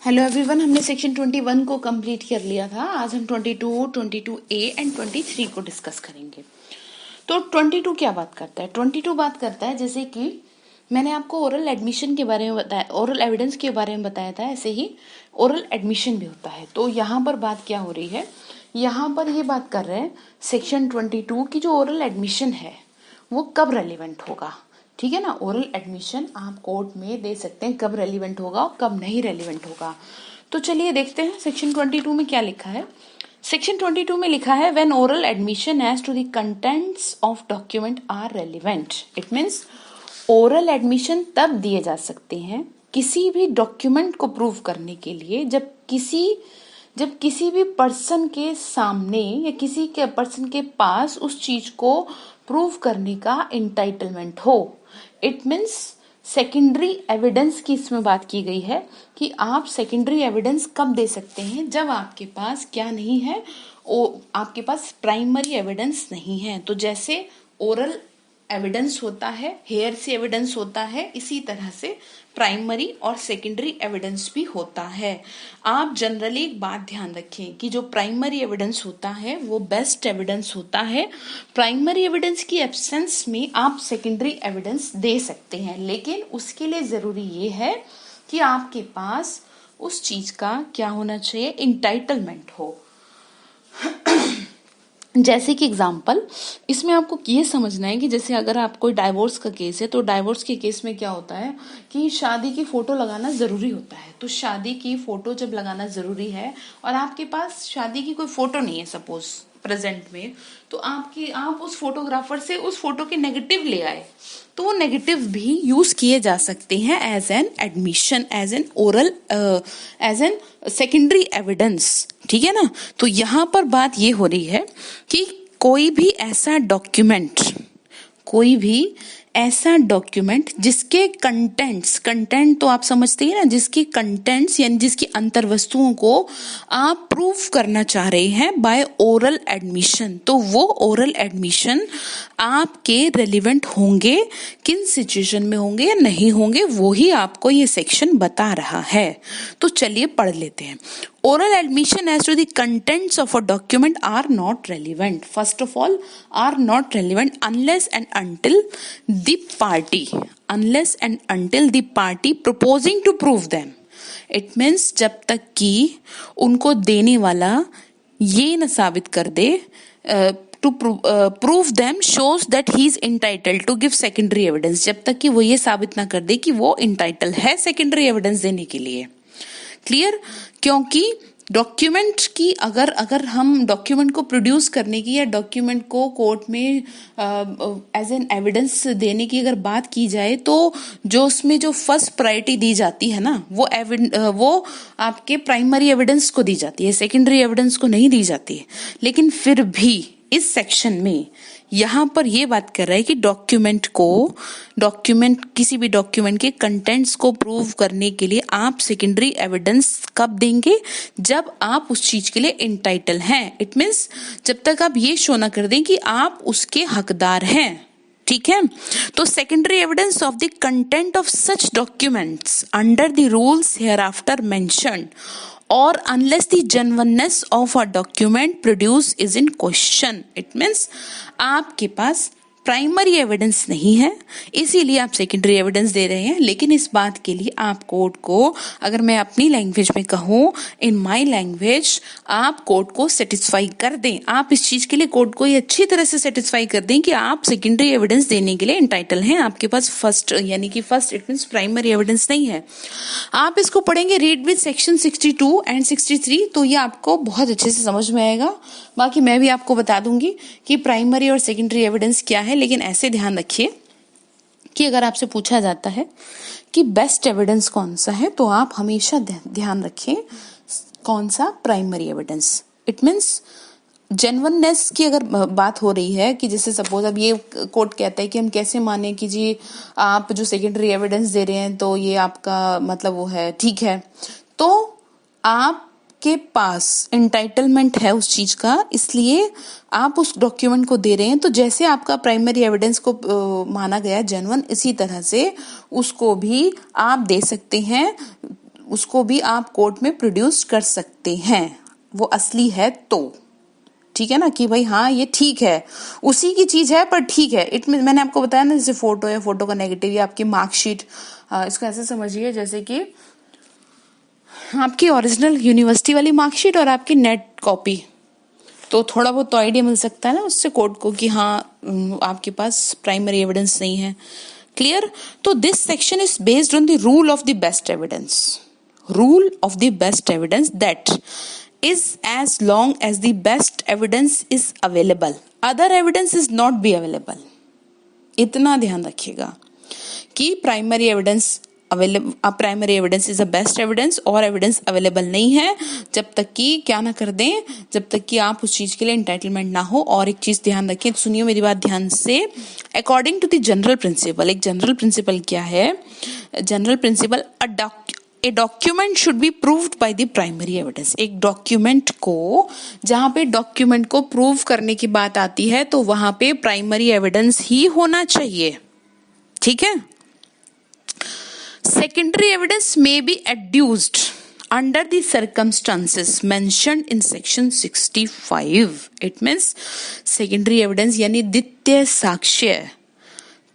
Hello everyone, हमने section 21 को complete कर लिया था। आज हम 22, 22A एंड 23 को डिस्कस करेंगे। तो 22 क्या बात करता है? 22 बात करता है, जैसे कि मैंने आपको ओरल एडमिशन के बारे में बताया, ओरल एविडेंस के बारे में बताया था, ऐसे ही ओरल एडमिशन भी होता है। तो यहाँ पर बात क्या हो रही है, यहाँ पर ये बात कर रहे हैं सेक्शन 22 की जो ओरल एडमिशन है वो कब रेलिवेंट होगा। ठीक है ना, ओरल एडमिशन आप कोर्ट में दे सकते हैं, कब रेलिवेंट होगा और कब नहीं रेलिवेंट होगा। तो चलिए देखते हैं सेक्शन 22 में क्या लिखा है। सेक्शन 22 में लिखा है when oral admission as to the contents of document are relevant. It means oral admission तब दिए जा सकते हैं किसी भी डॉक्यूमेंट को प्रूव करने के लिए जब किसी भी पर्सन के सामने या किसी के पर्सन के पास उस चीज को प्रूव करने का इंटाइटलमेंट हो। इट मीन्स सेकेंडरी एविडेंस की इसमें बात की गई है कि आप सेकेंडरी एविडेंस कब दे सकते हैं, जब आपके पास क्या नहीं है, आपके पास प्राइमरी एविडेंस नहीं है। तो जैसे ओरल एविडेंस होता है, हेयर से एविडेंस होता है, इसी तरह से प्राइमरी और सेकेंडरी एविडेंस भी होता है। आप जनरली एक बात ध्यान रखें कि जो प्राइमरी एविडेंस होता है वो बेस्ट एविडेंस होता है। प्राइमरी एविडेंस की एब्सेंस में आप सेकेंडरी एविडेंस दे सकते हैं, लेकिन उसके लिए जरूरी ये है कि आपके पास उस चीज का क्या होना चाहिए, इंटाइटलमेंट हो। जैसे कि एग्जाम्पल इसमें आपको ये समझना है कि जैसे अगर आप कोई डाइवोर्स का केस है तो डाइवोर्स के केस में क्या होता है कि शादी की फोटो लगाना जरूरी होता है। तो शादी की फोटो जब लगाना जरूरी है और आपके पास शादी की कोई फोटो नहीं है सपोज प्रेजेंट में, तो आप उस फोटोग्राफर से उस फोटो के नेगेटिव ले आए तो वो नेगेटिव भी यूज किए जा सकते हैं as an admission, as an oral, as an secondary evidence. ठीक है ना। तो यहाँ पर बात ये हो रही है कि कोई भी ऐसा डॉक्यूमेंट जिसके कंटेंट तो आप समझते हैं ना, जिसके कंटेंट्स यानी जिसकी अंतर वस्तुओं को आप प्रूव करना चाह रहे हैं बाय ओरल एडमिशन, तो वो ओरल एडमिशन आपके रेलिवेंट होंगे, किन सिचुएशन में होंगे या नहीं होंगे, वो ही आपको ये सेक्शन बता रहा है। तो चलिए पढ़ लेते हैं। Oral admission as to the contents of a document are not relevant. First of all, are not relevant unless and until the party proposing to prove them. It means जब तक कि उनको देने वाला ये न साबित कर दे to prove them shows that he is entitled to give secondary evidence, जब तक कि वो ये साबित ना कर दे कि वो entitled है secondary evidence देने के लिए। क्लियर? क्योंकि डॉक्यूमेंट की अगर हम डॉक्यूमेंट को प्रोड्यूस करने की या डॉक्यूमेंट को कोर्ट में एज एन एविडेंस देने की अगर बात की जाए तो जो उसमें जो फर्स्ट प्रायोरिटी दी जाती है ना वो आपके प्राइमरी एविडेंस को दी जाती है, सेकेंडरी एविडेंस को नहीं दी जाती है। लेकिन फिर भी इस सेक्शन में यहाँ पर ये बात कर रहा है कि किसी भी डॉक्यूमेंट के कंटेंट्स को प्रूव करने के लिए आप सेकेंडरी एविडेंस कब देंगे, जब आप उस चीज के लिए इंटाइटल हैं। इट मीन्स जब तक आप ये शो ना कर दें कि आप उसके हकदार हैं। ठीक है। तो secondary evidence of the content of such documents under the rules here after mentioned or unless the genuineness of a document produced is in question. It means आपके पास प्राइमरी एविडेंस नहीं है, इसीलिए आप सेकेंडरी एविडेंस दे रहे हैं। लेकिन इस बात के लिए आप कोर्ट को, अगर मैं अपनी लैंग्वेज में कहूँ, इन माय लैंग्वेज, आप कोर्ट को सेटिस्फाई कर दें। आप इस चीज के लिए कोर्ट को ये अच्छी तरह से सेटिस्फाई कर दें कि आप सेकेंडरी एविडेंस देने के लिए इंटाइटल हैं, आपके पास first it means primary evidence नहीं है। आप इसको पढ़ेंगे रीड विद सेक्शन 62 एंड 63, तो ये आपको बहुत अच्छे से समझ में आएगा। बाकी मैं भी आपको बता दूंगी कि प्राइमरी और सेकेंडरी एविडेंस क्या है, लेकिन ऐसे ध्यान रखिए कि अगर आपसे पूछा जाता है कि बेस्ट एविडेंस कौन सा है, तो आप हमेशा ध्यान रखें कौन सा, primary evidence. It means genuineness की अगर बात हो रही है कि जैसे सपोज अब ये कोर्ट कहता है कि हम कैसे माने कि जी आप जो सेकेंडरी एविडेंस दे रहे हैं तो ये आपका मतलब वो है, ठीक है, तो आपके पास एंटाइटलमेंट है उस चीज का, इसलिए आप उस डॉक्यूमेंट को दे रहे हैं। तो जैसे आपका प्राइमरी एविडेंस को माना गया जेन्युइन, इसी तरह से उसको भी आप दे सकते हैं उसको भी आप कोर्ट में प्रोड्यूस कर सकते हैं, वो असली है तो, ठीक है ना, कि भाई हाँ ये ठीक है, उसी की चीज है पर ठीक है। मैंने आपको बताया ना, जैसे फोटो है, फोटो का नेगेटिव या आपकी मार्कशीट, इसको ऐसे समझिए जैसे कि आपकी ओरिजिनल यूनिवर्सिटी वाली मार्कशीट और आपकी नेट कॉपी, तो थोड़ा बहुत तो आइडिया मिल सकता है ना उससे कोर्ट को कि हाँ आपके पास प्राइमरी एविडेंस नहीं है। क्लियर? तो this section is based on the rule of the best evidence, rule of the best evidence that is as long as the best evidence is available, other evidence is not be available। इतना ध्यान रखिएगा कि primary evidence is a best evidence और evidence available नहीं है जब तक कि क्या ना कर दें, जब तक कि आप उस चीज के लिए एंटाइटलमेंट ना हो। और एक चीज ध्यान रखिए, सुनिए मेरी बात ध्यान से, according to the general principle, एक जनरल प्रिंसिपल क्या है, general principle, a document should be proved by the primary evidence. एक डॉक्यूमेंट को, जहां पे डॉक्यूमेंट को प्रूव करने की बात आती है तो वहां पे प्राइमरी एविडेंस ही होना चाहिए, ठीक है। Secondary evidence may be adduced under the circumstances mentioned in section 65। It means secondary evidence यानी द्वितीय साक्ष्य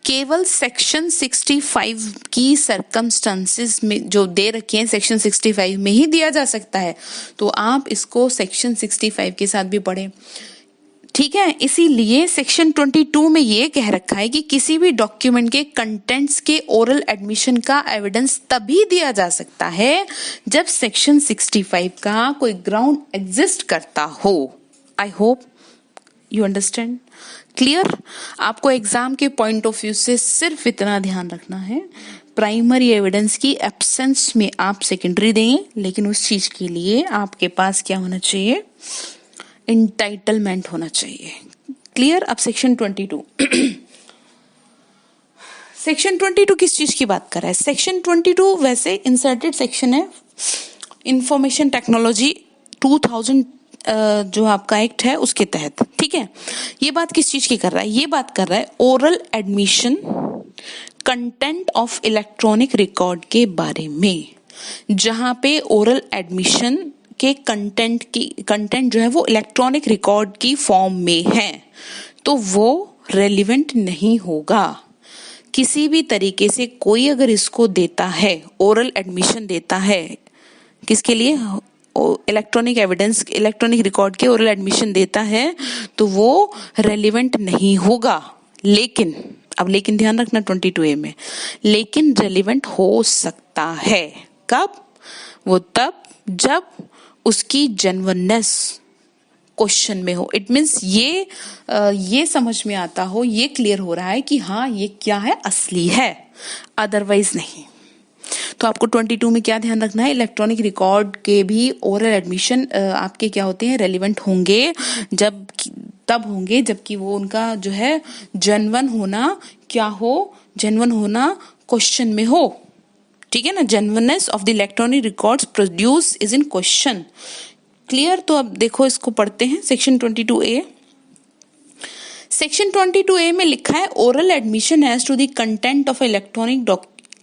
केवल सेक्शन 65 की सर्कमस्टांसेस में जो दे रखे हैं, सेक्शन 65 में ही दिया जा सकता है। तो आप इसको सेक्शन 65 के साथ भी पढ़ें, ठीक है। इसीलिए सेक्शन 22 में ये कह रखा है कि किसी भी डॉक्यूमेंट के कंटेंट्स के ओरल एडमिशन का एविडेंस तभी दिया जा सकता है जब सेक्शन 65 का कोई ग्राउंड एग्जिस्ट करता हो। I hope you understand. Clear? आपको एग्जाम के पॉइंट ऑफ व्यू से सिर्फ इतना ध्यान रखना है, प्राइमरी एविडेंस की एब्सेंस में आप सेकेंडरी दें, लेकिन उस चीज के लिए आपके पास क्या होना चाहिए, एंटाइटलमेंट होना चाहिए। क्लियर? अब सेक्शन 22 सेक्शन 22 किस चीज की बात कर रहा है? सेक्शन 22 वैसे इंसर्टेड सेक्शन है इंफॉर्मेशन टेक्नोलॉजी 2000 जो आपका एक्ट है उसके तहत, ठीक है। ये बात किस चीज की कर रहा है? ये बात कर रहा है oral admission content of electronic record के बारे में, जहां पे ओरल एडमिशन के कंटेंट जो है वो इलेक्ट्रॉनिक रिकॉर्ड की फॉर्म में है, तो वो रेलिवेंट नहीं होगा। किसी भी तरीके से कोई अगर इसको देता है, ओरल एडमिशन देता है, किसके लिए? इलेक्ट्रॉनिक एविडेंस, इलेक्ट्रॉनिक रिकॉर्ड के ओरल एडमिशन देता है, तो वो रेलिवेंट नहीं होगा। लेकिन अब लेकिन ध्यान रखना 22A में, लेकिन रेलिवेंट हो सकता है। कब? वो तब जब उसकी जेन्युइननेस क्वेश्चन में हो। इट मीन्स ये समझ में आता हो, ये क्लियर हो रहा है कि हाँ ये क्या है, असली है, अदरवाइज नहीं। तो आपको 22 में क्या ध्यान रखना है, इलेक्ट्रॉनिक रिकॉर्ड के भी ओरल एडमिशन आपके क्या होते हैं, रेलिवेंट होंगे तब होंगे जबकि वो उनका जो है जेन्युइन होना क्या हो, जेन्युइन होना क्वेश्चन में हो, ठीक है ना। Genuineness of the electronic records produce is in question. Clear? तो अब देखो इसको पढ़ते हैं, सेक्शन 22A। सेक्शन 22A में लिखा है oral admission as to the content of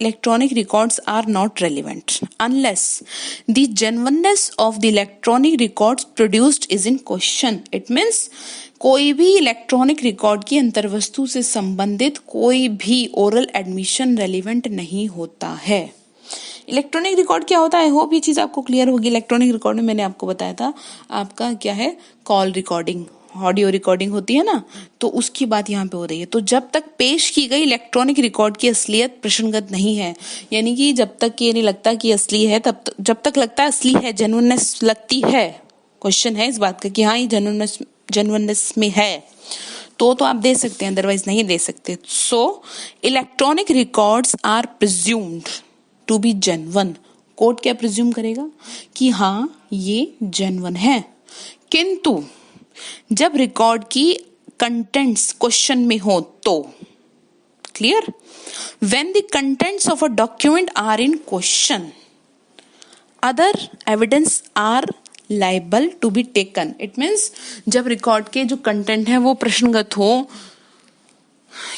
electronic records are not relevant unless the genuineness of the electronic records produced is in question। It means कोई भी इलेक्ट्रॉनिक रिकॉर्ड की अंतर्वस्तु से संबंधित कोई भी ओरल एडमिशन रेलिवेंट नहीं होता है। इलेक्ट्रॉनिक रिकॉर्ड क्या होता है? आई होप ये चीज आपको क्लियर होगी। इलेक्ट्रॉनिक रिकॉर्ड में मैंने आपको बताया था, आपका क्या है, कॉल रिकॉर्डिंग, ऑडियो रिकॉर्डिंग होती है ना, तो उसकी बात यहाँ पे हो रही है। तो जब तक पेश की गई इलेक्ट्रॉनिक रिकॉर्ड की असलियत प्रश्नगत नहीं है, यानी कि जब तक ये नहीं लगता कि असली है, जब तक लगता है असली है, जेन्युइननेस लगती है, क्वेश्चन है इस बात का कि हाँ ये जेन्युइननेस में है, तो आप दे सकते हैं, अदरवाइज नहीं दे सकते। So electronic records are presumed to be genuine. Court क्या प्रिज्यूम करेगा कि हाँ ये जेन्युइन है, किंतु जब रिकॉर्ड की कंटेंट्स क्वेश्चन में हो तो। Clear? When the contents of a document are in question, other evidence are liable to be taken. It means जब रिकॉर्ड के जो कंटेंट है वो प्रश्नगत हो,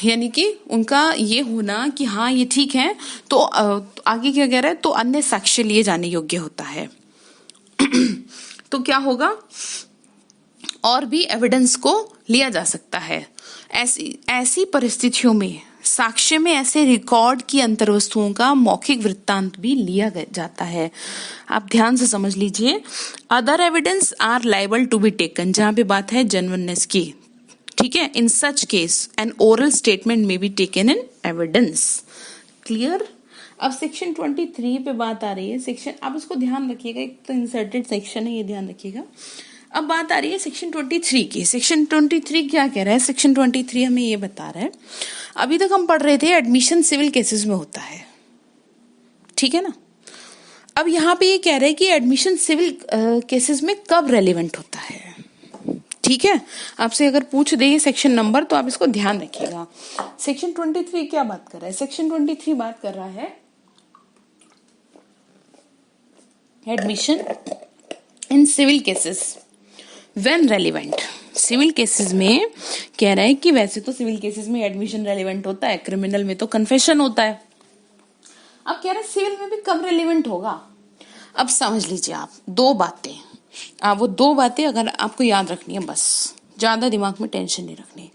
यानी कि उनका ये होना कि हाँ ये ठीक है, तो आगे क्या कह रहा है, तो अन्य साक्ष्य लिए जाने योग्य होता है। तो क्या होगा, और भी एविडेंस को लिया जा सकता है। ऐसी परिस्थितियों में साक्ष्य में ऐसे रिकॉर्ड की अंतर्वस्तुओं का मौखिक वृत्तांत भी लिया जाता है। आप ध्यान से समझ लीजिए, other evidence are liable to be taken, जहां पे बात है जेन्युइननेस की, ठीक है। In such case an oral statement may be taken in evidence. Clear. अब सेक्शन 23 पे बात आ रही है। सेक्शन, आप इसको ध्यान रखिएगा, एक तो इंसर्टेड सेक्शन है, ये ध्यान रखिएगा। अब बात आ रही है सेक्शन 23 की। सेक्शन 23 क्या कह रहा है? सेक्शन 23 हमें ये बता रहा है, अभी तक हम पढ़ रहे थे एडमिशन सिविल केसेस में होता है, ठीक है ना। अब यहाँ पे ये कह रहे हैं कि एडमिशन सिविल केसेस में कब रेलिवेंट होता है, ठीक है। आपसे अगर पूछ दे सेक्शन नंबर तो आप इसको ध्यान रखिएगा। सेक्शन 23 क्या बात कर रहा है? सेक्शन 23 बात कर रहा है admission in civil cases when relevant. Civil cases में कह रहा है कि वैसे तो सिविल केसेस में एडमिशन रेलिवेंट होता है, क्रिमिनल में तो कन्फेशन होता है। अब कह रहा है सिविल में भी कब रेलिवेंट होगा। अब समझ लीजिए आप दो बातें, वो दो बातें अगर आपको याद रखनी है, बस ज्यादा दिमाग में टेंशन नहीं रखनी।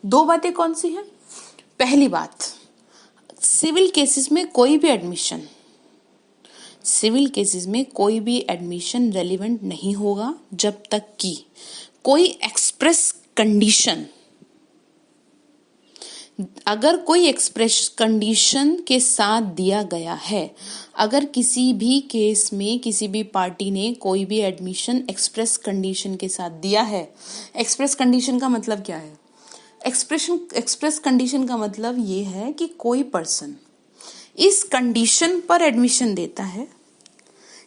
दो बातें कौन सी है? पहली बात, सिविल केसेस में कोई भी एडमिशन रेलिवेंट नहीं होगा जब तक कि कोई एक्सप्रेस कंडीशन, अगर कोई एक्सप्रेस कंडीशन के साथ दिया गया है, अगर किसी भी केस में किसी भी पार्टी ने कोई भी एडमिशन एक्सप्रेस कंडीशन के साथ दिया है। एक्सप्रेस कंडीशन का मतलब क्या है? एक्सप्रेस कंडीशन का मतलब ये है कि कोई पर्सन इस कंडीशन पर एडमिशन देता है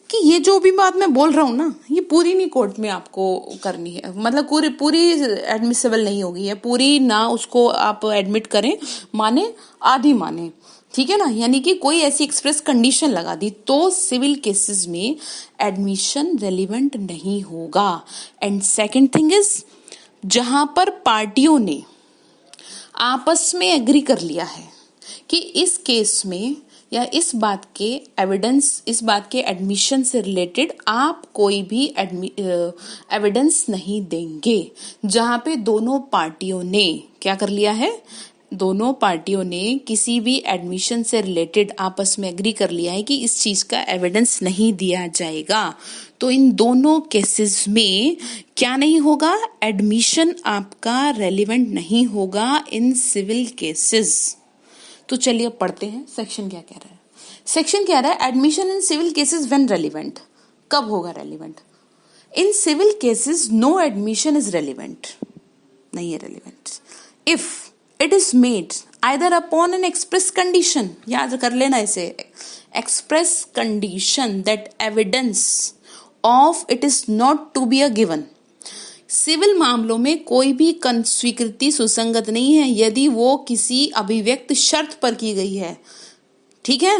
कि ये जो भी बात मैं बोल रहा हूं ना, ये पूरी नहीं कोर्ट में आपको करनी है, मतलब पूरी एडमिसिबल नहीं होगी, या पूरी ना उसको आप एडमिट करें, माने आधी माने, ठीक है ना। यानी कि कोई ऐसी एक्सप्रेस कंडीशन लगा दी तो सिविल केसेस में एडमिशन रेलिवेंट नहीं होगा। एंड सेकंड थिंग इज, जहां पर पार्टियों ने आपस में एग्री कर लिया है कि इस केस में या इस बात के एविडेंस, इस बात के एडमिशन से रिलेटेड आप कोई भी एविडेंस नहीं देंगे, जहां पे दोनों पार्टियों ने क्या कर लिया है, दोनों पार्टियों ने किसी भी एडमिशन से रिलेटेड आपस में एग्री कर लिया है कि इस चीज का एविडेंस नहीं दिया जाएगा, तो इन दोनों केसेस में क्या नहीं होगा, एडमिशन आपका रेलिवेंट नहीं होगा इन सिविल केसेस। तो चलिए अब पढ़ते हैं सेक्शन क्या कह रहा है। सेक्शन कह रहा है admission in civil cases when relevant, कब होगा relevant. In civil cases no admission is relevant, नहीं है relevant if it is made either upon an express condition, याद कर लेना इसे, express condition that evidence of it is not to be a given. Civil मामलों में कोई भी स्वीकृति सुसंगत नहीं है यदि वो किसी अभिव्यक्त शर्त पर की गई है, ठीक है,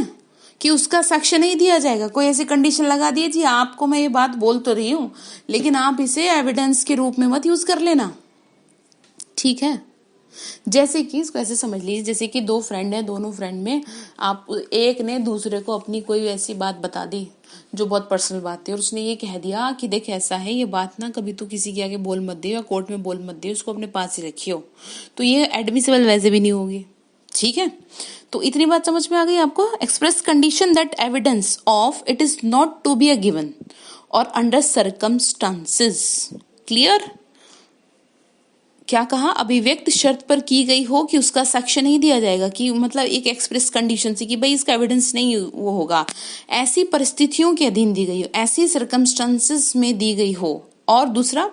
कि उसका साक्ष्य नहीं दिया जाएगा। कोई ऐसी कंडीशन लगा दिए, जी आपको मैं ये बात बोल तो रही हूं लेकिन आप इसे एविडेंस के रूप में मत यूज कर लेना, ठीक है। जैसे कि इसको ऐसे समझ लीजिए, जैसे कि दो फ्रेंड हैं, दोनों फ्रेंड में आप एक ने दूसरे को अपनी कोई ऐसी बात बता दी जो बहुत पर्सनल बात है, और उसने ये कह दिया कि देख ऐसा है, ये बात ना कभी तो किसी के आगे बोल मत दियो या कोर्ट में बोल मत दियो, उसको अपने पास ही रखियो, तो ये एडमिसिबल वैसे भी नहीं होगी, ठीक है। तो इतनी बात समझ में आ गई आपको। Express condition that evidence of it is not to be a given और अंडर सर्कमस्टांसेस, क्लियर। क्या कहा, अभिव्यक्त शर्त पर की गई हो कि उसका साक्ष्य नहीं दिया जाएगा, कि मतलब एक एक्सप्रेस कंडीशन से कि भाई इसका एविडेंस नहीं वो होगा, ऐसी परिस्थितियों के अधीन दी गई हो, ऐसी सर्कमस्टांसेस में दी गई हो। और दूसरा,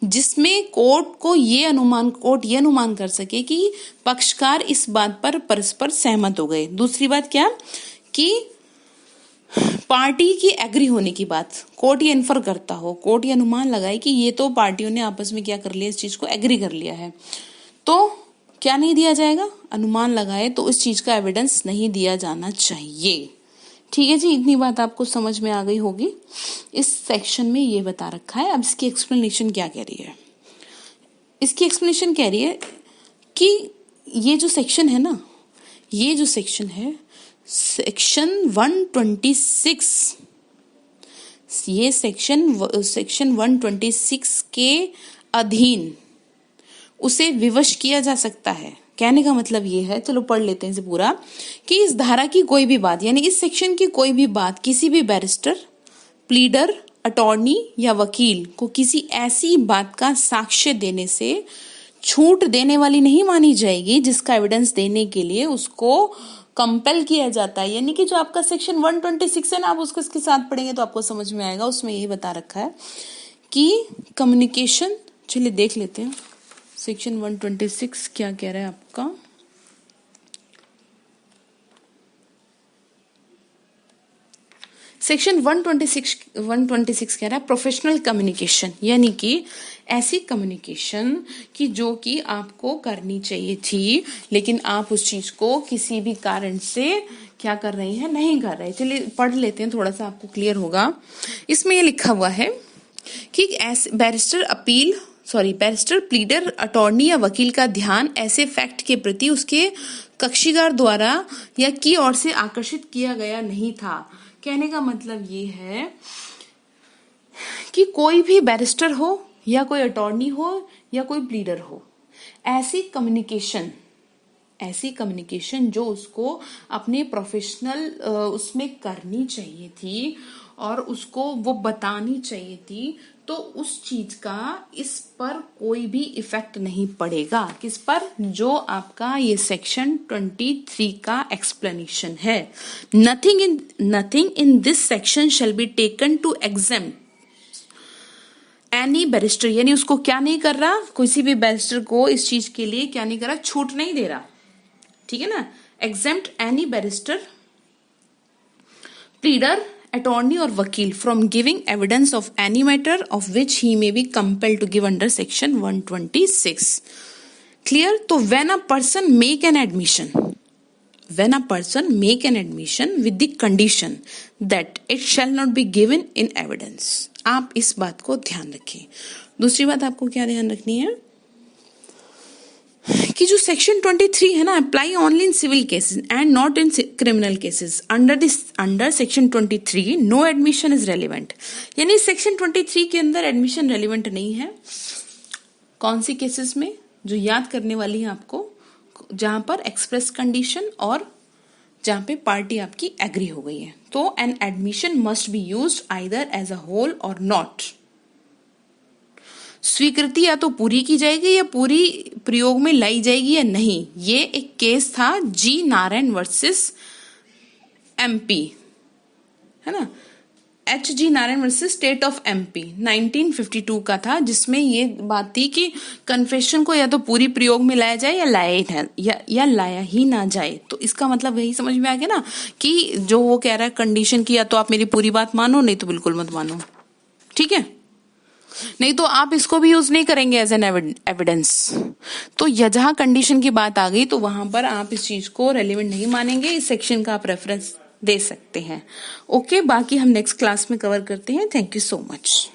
जिसमें कोर्ट ये अनुमान कर सके कि पक्षकार इस बात पर परस्पर सहमत हो गए। दूसरी बात क्या, कि पार्टी की एग्री होने की बात, कोर्ट ये इन्फर करता हो, कोर्ट ये अनुमान लगाए कि ये तो पार्टियों ने आपस में क्या कर लिया, इस चीज को एग्री कर लिया है, तो क्या नहीं दिया जाएगा, अनुमान लगाए तो इस चीज का एविडेंस नहीं दिया जाना चाहिए, ठीक है जी। इतनी बात आपको समझ में आ गई होगी। इस सेक्शन में ये बता रखा है। अब इसकी एक्सप्लेनेशन क्या कह रही है, इसकी एक्सप्लेनेशन कह रही है कि ये जो सेक्शन है ना, ये जो सेक्शन है सेक्शन 126, ये सेक्शन 126 के अधीन उसे विवश किया जा सकता है। कहने का मतलब ये है, चलो पढ़ लेते हैं इसे पूरा, कि इस धारा की कोई भी बात यानी इस सेक्शन की कोई भी बात किसी भी बैरिस्टर, प्लीडर, अटॉर्नी या वकील को किसी ऐसी बात का साक्ष्य देने से छूट देने वाली नहीं मानी जाएगी जिसका एविडेंस देने के लिए उसको कंपेल किया जाता है। यानी कि जो आपका सेक्शन 126 है ना, आप उसको इसके साथ पढ़ेंगे तो आपको समझ में आएगा। उसमें यही बता रखा है कि कम्युनिकेशन, चलिए देख लेते हैं सेक्शन 126 क्या कह रहा है आपका। सेक्शन 126 कह रहा है प्रोफेशनल कम्युनिकेशन, यानी कि ऐसी कम्युनिकेशन कि जो कि आपको करनी चाहिए थी लेकिन आप उस चीज को किसी भी कारण से क्या कर रहे हैं, नहीं कर रहे। चलिए पढ़ लेते हैं, थोड़ा सा आपको क्लियर होगा। इसमें ये लिखा हुआ है कि बैरिस्टर, प्लीडर, अटॉर्नी या वकील का ध्यान ऐसे फैक्ट के प्रति उसके कक्षीदार द्वारा या की ओर से आकर्षित किया गया नहीं था। कहने का मतलब ये है कि कोई भी बैरिस्टर हो या कोई अटॉर्नी हो या कोई प्लीडर हो, ऐसी कम्युनिकेशन जो उसको अपने प्रोफेशनल उसमें करनी चाहिए थी और उसको वो बतानी चाहिए थी, तो उस चीज का इस पर कोई भी इफेक्ट नहीं पड़ेगा। किस पर? जो आपका ये सेक्शन 23 का एक्सप्लेनेशन है। Nothing in this section shall be taken to exempt any barrister, यानी उसको क्या नहीं कर रहा, किसी भी बैरिस्टर को इस चीज के लिए क्या नहीं कर रहा, छूट नहीं दे रहा। ठीक है ना। Exempt any barrister, pleader, attorney और वकील from giving evidence of any matter of which he may be compelled to give under section 126। Clear. तो when a person make an admission with the condition that it shall not be given in evidence, आप इस बात को ध्यान रखें। दूसरी बात आपको क्या ध्यान रखनी है कि जो सेक्शन 23 है ना, apply only in civil cases and not in criminal cases. Under section 23 no admission is relevant, यानी सेक्शन 23 के अंदर एडमिशन रेलिवेंट नहीं है। कौन सी केसेस में? जो याद करने वाली है आपको, जहां पर एक्सप्रेस कंडीशन और जहां पे पार्टी आपकी एग्री हो गई है। तो an admission must be used either as a whole or not. स्वीकृति या तो पूरी की जाएगी या पूरी प्रयोग में लाई जाएगी या नहीं। ये एक केस था जी नारायण वर्सेस एमपी, है ना, H.G. Narayan versus state of MP 1952 का था, जिसमें ये बात थी कि कन्फेशन को या तो पूरी प्रयोग में लाया जाए या लाया ही ना जाए। तो इसका मतलब यही समझ में आ गया ना कि जो वो कह रहा है कंडीशन की, या तो आप मेरी पूरी बात मानो, नहीं तो बिल्कुल मत मानो। ठीक है, नहीं तो आप इसको भी यूज नहीं करेंगे एज एन एविडेंस। तो जहां कंडीशन की बात आ गई तो वहां पर आप इस चीज को रेलिवेंट नहीं मानेंगे, इस सेक्शन का आप रेफरेंस दे सकते हैं। ओके, बाकी हम नेक्स्ट क्लास में कवर करते हैं। Thank you so much.